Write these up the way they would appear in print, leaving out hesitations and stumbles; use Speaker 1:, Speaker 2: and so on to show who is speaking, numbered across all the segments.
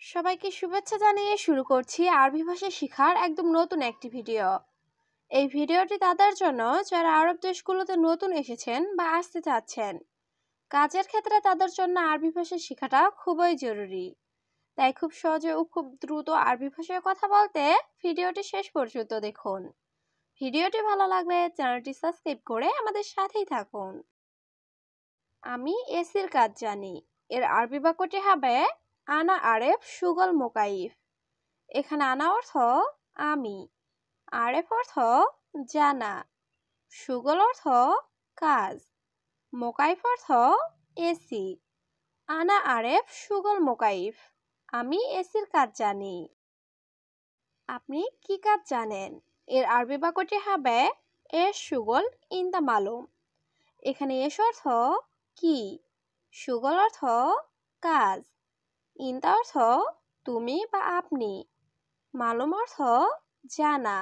Speaker 1: সবাইকে শুভেচ্ছা জানিয়ে শুরু করছি আরবি ভাষা শেখার একদম নতুন একটি ভিডিও। এই ভিডিওটি তাদের জন্য যারা আরব দেশগুলোতে নতুন এসেছেন বা আসতে চাচ্ছেন। কাজের ক্ষেত্রে তাদের জন্য আরবি ভাষা শেখাটা খুবই জরুরি। তাই খুব সহজে ও খুব দ্রুত আরবি ভাষায় কথা বলতে ভিডিওটি শেষ পর্যন্ত দেখুন। ভিডিওটি ভালো লাগলে চ্যানেলটি সাবস্ক্রাইব করে আমাদের সাথেই থাকুন। আমি এসির কাজ জানি। এর আরবি বাক্যটি হবে আনা আরেফ শুগল মোকাইফ। এখানে আনা অর্থ আমি, আরেফ অর্থ জানা, শুগল অর্থ কাজ, মোকাইফ অর্থ এসি। আনা আরেফ শুগল মোকাইফ, আমি এসির কাজ জানি। আপনি কি কাজ জানেন? এর আরবি বাক্যটি হবে এস শুগল ইনদা মালুম। এখানে এস অর্থ কি, শুগল অর্থ কাজ, ইনদা অর্থ তুমি বা আপনি, মালুম অর্থ জানা।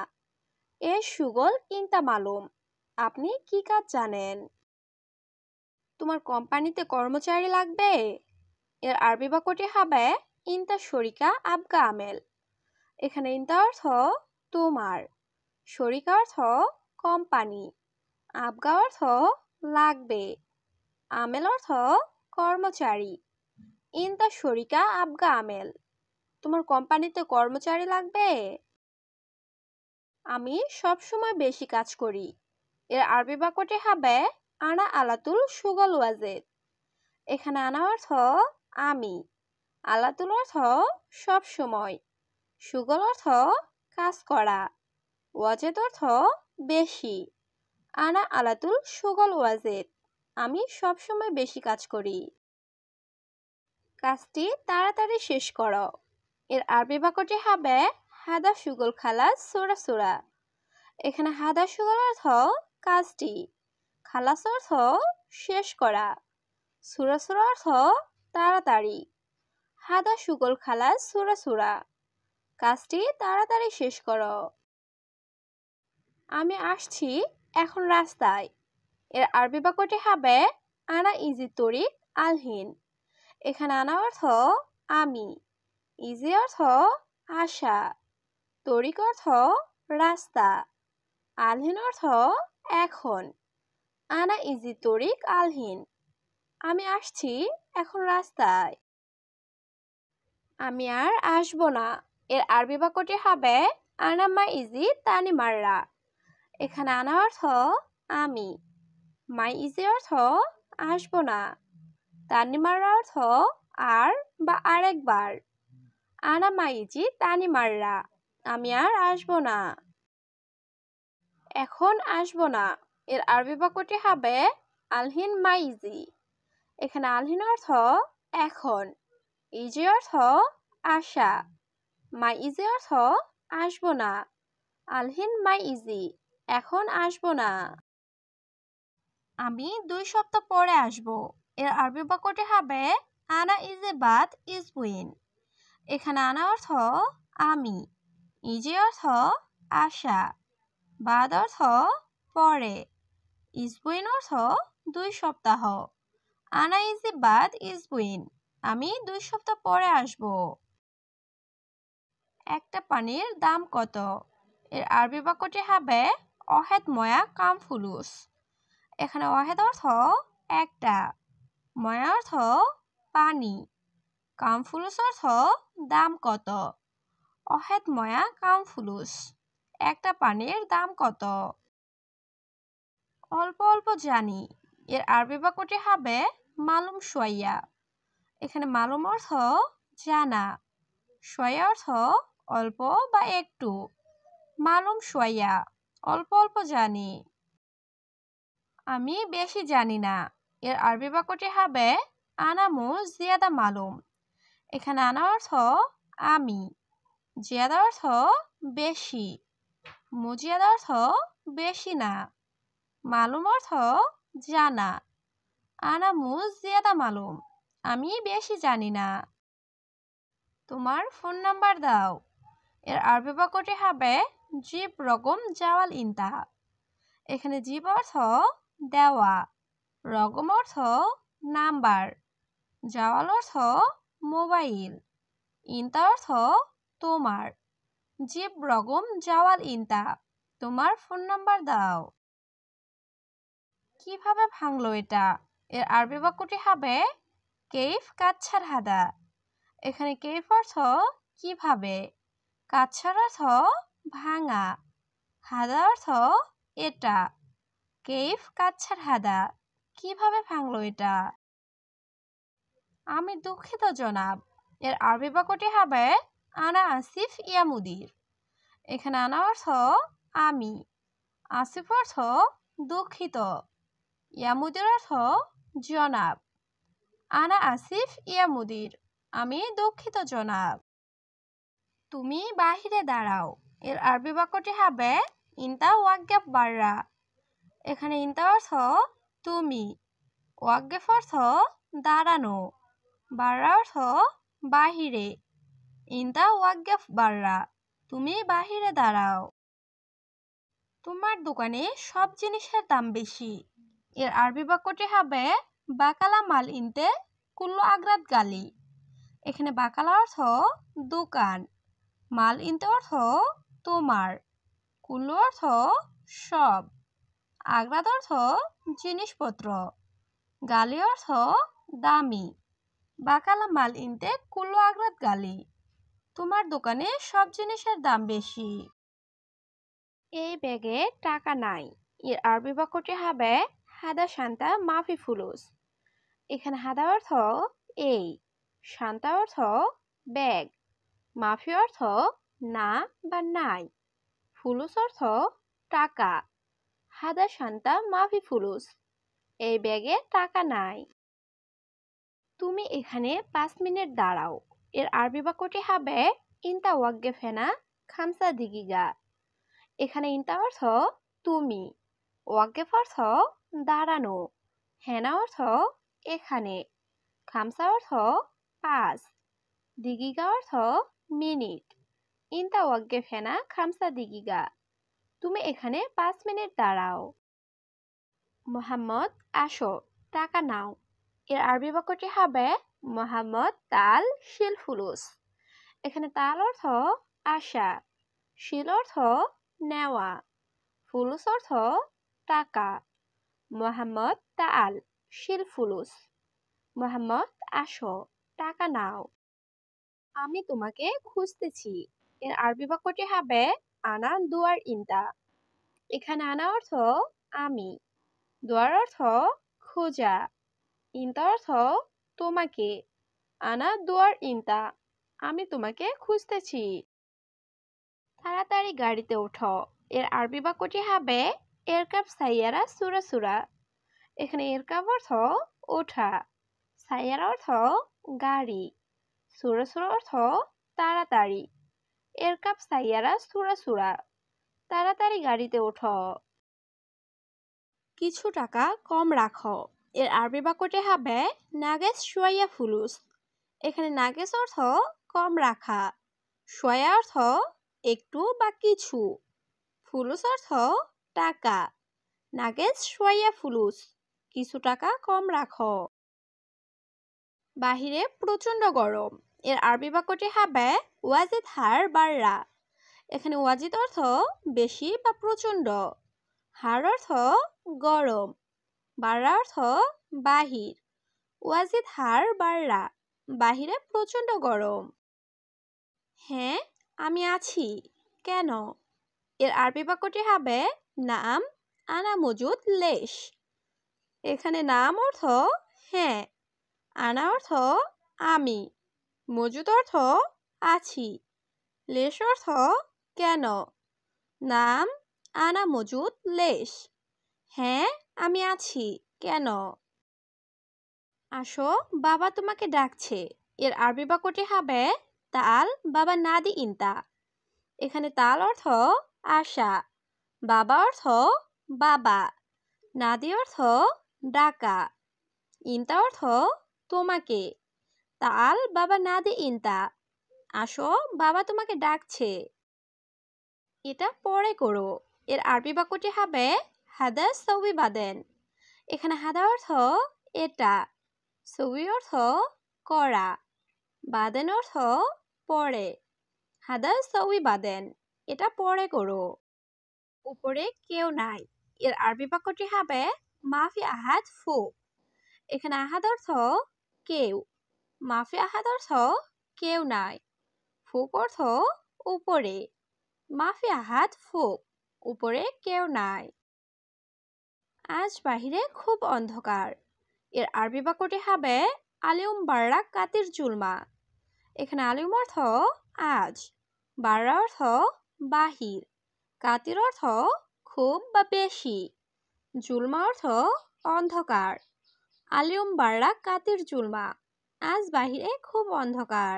Speaker 1: এস শুগল ইনতা মালুম, আপনি কি কাজ জানেন? তোমার কোম্পানিতে কর্মচারী লাগবে? এর আরবি বাক্যটি হবে ইনতা শরিকা আবগা আমেল। এখানে ইনতা অর্থ তোমার, শরিকা অর্থ কোম্পানি, আবগা অর্থ লাগবে, আমেল অর্থ কর্মচারী। ইনতা শরিকা আবগা আমেল, তোমার কোম্পানিতে কর্মচারী লাগবে? আমি সব সময় বেশি কাজ করি। এর আরবি বাক্যটি হবে আনা আলাতুল শুগল ওয়াজেদ। এখানে আনা অর্থ আমি, আলাতুল অর্থ সব সময়, শুগল অর্থ কাজ করা, ওয়াজেদ অর্থ বেশি। আনা আলাতুল শুগল ওয়াজেদ, আমি সব সময় বেশি কাজ করি। কাজটি তাড়াতাড়ি শেষ করো। এর আরবি বাক্যটি হবে হাদা শুগল খালাস সুরা সুরা। এখানে হাদা শুগল অর্থ কাজটি, খালাস অর্থ শেষ করা, সুরা সুরা অর্থ তাড়াতাড়ি। হাদা শুগল খালাস সুরা সুরা, কাজটি তাড়াতাড়ি শেষ করো। আমি আসছি, এখন রাস্তায়। এর আরবি বাক্যটি হবে আনা ইজি তরিক আলহিন। এখানে আনা অর্থ আমি, ইজি অর্থ আসা, তরিক অর্থ রাস্তা, আলহিন অর্থ এখন। আনা ইজি তরিক আলহিন, আমি আসছি, এখন রাস্তায়। আমি আর আসবো না। এর আরবি বাক্যটি হবে আনা মা ইজি তানি মাররা। এখানে আনা অর্থ আমি, মাই ইজি অর্থ আসবো না, তানি মাররা অর্থ আর বা আরেকবার। আনা মা ইজি তানি মাররা, আমি আর আসবো না। এখন আসবো না। এর আরবি বাক্যটি হবে আলহিন মা ইজি। এখানে আলহিন অর্থ এখন, ইজি অর্থ আসা, মাই ইজি অর্থ আসবো না। আলহিন মাই ইজি, এখন আসবো না। আমি 2 সপ্তাহ পরে আসবো। এর আরবি বাক্যটি হবে আনা ইজে বাদ ইজবুইন। এখানে আনা অর্থ আমি, ইজি অর্থ আসা, বাদ অর্থ পরে, ইজবুইন অর্থ 2 সপ্তাহ। আনা ইজি বাদ ইজবুইন, আমি 2 সপ্তাহ পরে আসবো। একটা পানির দাম কত? এর আরবি বাক্যটি হবে অহেদ ময়া কাম ফুলুস। এখানে অহেদ অর্থ একটা, ময়া অর্থ পানি, কাম ফুলুস অর্থ দাম কত। অহেদ ময়া কাম ফুলুস, একটা পানির দাম কত? অল্প অল্প জানি। এর আরবি বাক্যটি হবে মালুম সোয়া। এখানে মালুম অর্থ জানা, সোয়া অর্থ অল্প বা একটু। মালুম সোয়া, অল্প অল্প জানি। আমি বেশি জানি না। এর আরবি বাক্যটি হবে আনামু জিয়াদা মালুম। এখানে আনা অর্থ আমি, জিয়াদা অর্থ বেশি, মুজিয়াদা অর্থ বেশি না, মালুম অর্থ জানা। আনামু জিয়াদা মালুম, আমি বেশি জানি না। তোমার ফোন নাম্বার দাও। এর আরবি বাক্যটি হবে জিব রকম জাওয়াল ইনতা। এখানে জিব অর্থ দেওয়া, রকম অর্থ নাম্বার, জাওয়াল অর্থ মোবাইল, ইনতা অর্থ তোমার। জিব রগম জাওয়াল ইনতা, তোমার ফোন নাম্বার দাও। কিভাবে ভাঙলো এটা? এর আরবি বাক্যটি হবে কেইফ কাচ্ছার হাদা। এখানে কেইফ অর্থ কিভাবে, কাচ্ছার অর্থ ভাঙা, হাদা অর্থ এটা। কেইফ কাচ্ছার হাদা, কিভাবে ভাঙলো এটা? আমি দুঃখিত জনাব। এর আরবি বাক্যটি হবে আনা আসিফ ইয়া মুদির। এখানে আনা অর্থ আমি, আসিফ অর্থ দুঃখিত, ইয়া মুদির অর্থ জনাব। আনা আসিফ ইয়া মুদির, আমি দুঃখিত জনাব। তুমি বাহিরে দাঁড়াও। এর আরবি বাক্যটি হবে ইনতা ওয়াক্কাফ বাররা। এখানে ইনতা অর্থ তুমি, ওয়াক্কাফ অর্থ দাঁড়ানো, বাররা অর্থ বাহিরে। ইনতা ওয়াক্কাফ বাররা, তুমি বাহিরে দাঁড়াও। তোমার দোকানে সব জিনিসের দাম বেশি। এর আরবি বাক্যটি হবে বাকালা মাল ইনতে কুল্লু আগ্রাত গালি। এখানে বাকালা অর্থ দোকান, মাল ইনতে অর্থ তোমার, কুল্লু অর্থ সব, আগ্রাত অর্থ জিনিসপত্র, গালি অর্থ দামি। বাকালা মাল ইনতে কুল্লু আগ্রাত গালি, তোমার দোকানে সব জিনিসের দাম বেশি। এই ব্যাগে টাকা নাই। এর আরবি বাক্যটি হবে হাদা শান্তা মাফি ফুলুস। এখানে হাদা অর্থ এই, শান্তা অর্থ ব্যাগ, মাফি অর্থ না বা নাই, ফুলুস অর্থ টাকা। হাদা শান্তা মাফি ফুলুস, এই ব্যাগে টাকা নাই। তুমি এখানে 5 মিনিট দাঁড়াও। এর আরবি বাক্যটি হবে ইনতা ওয়াক্কেফেনা খামসা দিগিগা। এখানে ইনতা অর্থ তুমি, ওয়াক্কেফ অর্থ দাঁড়ানো, হেনা অর্থ এখানে, খামসা অর্থ 5, দিগিগা অর্থ মিনিট। ইনতা ওয়াক্কেফেনা খামসা দিগিগা, তুমি এখানে 5 মিনিট দাঁড়াও। মোহাম্মদ আসো, টাকা নাও। এর আরবি বাক্যটি হবে মোহাম্মদ তাল শিল ফুলুস। এখানে তাল অর্থ আসা, শিল অর্থ নেওয়া, ফুলুস অর্থ টাকা। মোহাম্মদ তাল শিল ফুলুস, মোহাম্মদ আসো, টাকা নাও। আমি তোমাকে খুঁজতেছি। এর আরবি বাক্যটি হবে আনা দুয়ার ইনতা। এখানে আনা অর্থ আমি, দুয়ার অর্থ খোঁজা, ইনতা অর্থ তোমাকে। আনা দুয়ার ইনতা, আমি তোমাকে খুঁজতেছি। তাড়াতাড়ি গাড়িতে ওঠো। এর আরবি বাক্যটি হবে এরকাব সাইয়ারা সুরা সুরা। এখানে এরকাব অর্থ ওঠা, সাইয়ারা অর্থ গাড়ি, সুরা সুরা অর্থ তাড়াতাড়ি। এরকাব সাইয়ারা সুরা সুরা, তাড়াতাড়ি গাড়িতে ওঠো। কিছু টাকা কম রাখো। এর আরবি বাক্যটি হবে নাগেস শুয়াইয়া ফুলুস। এখানে নাগেস অর্থ কম রাখা, শুয়াইয়া অর্থ একটু বা কিছু, ফুলুস অর্থ টাকা। নাগেস শুয়াইয়া ফুলুস, কিছু টাকা কম রাখো। বাহিরে প্রচন্ড গরম। এর আরবি বাক্যটি হবে ওয়াজিদ হার বাররা। এখানে ওয়াজিদ অর্থ বেশি বা প্রচন্ড, হার অর্থ গরম, বাররা অর্থ বাহির। ওয়াজিদ হার বাররা, বাহিরে প্রচন্ড গরম। হ্যাঁ আমি আছি, কেন? এর আরবি বাক্যটি হবে নাম আনা মজুদ লেশ। এখানে নাম অর্থ হ্যাঁ, আনা অর্থ আমি, মজুদ অর্থ আছি, লেশ অর্থ কেন। নাম আনা মজুদ লেশ, হ্যাঁ আমি আছি, কেন? আসো বাবা তোমাকে ডাকছে। এর আরবি বাক্যটি হবে তাল বাবা নাদি ইনতা। এখানে তাল অর্থ আসা, বাবা অর্থ বাবা, নাদি অর্থ ডাকা, ইনতা অর্থ তোমাকে। তাল বাবা নাদি ইনতা, আসো বাবা তোমাকে ডাকছে। এটা পরে করো। এর আরবি বাক্যটি হবে হাদা সৌবি বাদেন। এখানে হাদা অর্থ এটা, সৌবি অর্থ করা, বাদেন অর্থ পরে। হাদা সউই বাদেন, এটা পরে করো। উপরে কেউ নাই, এর আরবি বাক্যটি হবে মাফি আহাদ ফুক। এখানে আহাদ অর্থ কেউ, মাফি আহাদ অর্থ কেউ নাই, ফুক অর্থ উপরে। মাফি আহাদ ফুক, উপরে কেউ নাই। আজ বাহিরে খুব অন্ধকার, এর আরবি বাক্যটি হবে আলিউম বাররা কাতির জুলমা। এখানে আলিউম অর্থ আজ, বাররা অর্থ বাহির, কাতির অর্থ খুব বা বেশি, জুলমা অর্থ অন্ধকার। আলিউম বাররা কাতির জুলমা, আজ বাহিরে খুব অন্ধকার।